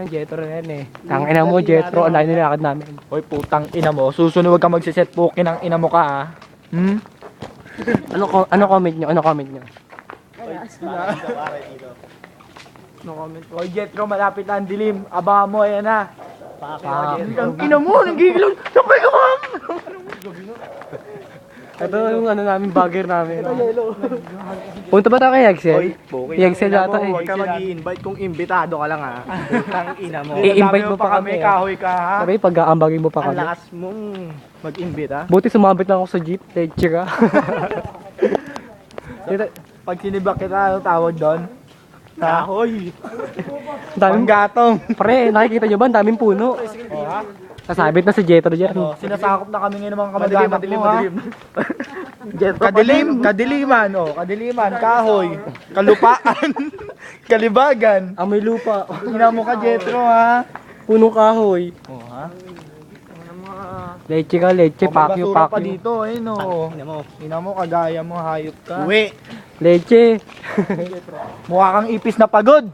Jetro na yan eh. Tangina mo, Jetro. Ang layo nilakad namin. Hoy, putang ina mo. Susunod ka magsiset pukin ng ina mo ka, ha? Ano comment nyo? Ano comment nyo? No comment. Hoy, Jetro, malapit na ang dilim. Abangan mo, ayan na. Ang ina mo, nanggigilong. Sabay ka, ma'am! Ito yung ano namin, bagger namin. Punta ba tayo kay Excel? Excel yata eh. Huwag ka mag-i-invite kung imbitado ka lang, ha? Putang ina mo. I-invite mo pa kami, kahoy ka, ha? Sabi, pag-aambagin mo pa Ang kami. lakas mong mag-invite, ha? Buti sumabit lang ako sa jeep. Leche ka. Pag sinibak kita, ano tawag doon? Kahoy! Daming Panggatong! Pre, nakikita nyo ba? Ang daming puno. Nasabit na si Jetro dyan. Sinasakop na kami ngayon ng mga kamag-anak mo, ha? Kadiliman, kadiliman, kahoy, kalupaan, kalibagan. Amoy lupa. Ina mo ka, Jetro, ha? Punong kahoy. Ha? Leche ka, leche. Pakyo, Basura pa pakyo. dito, Ina mo, kagaya mo, hayop ka. Leche. Mukha kang ipis na pagod.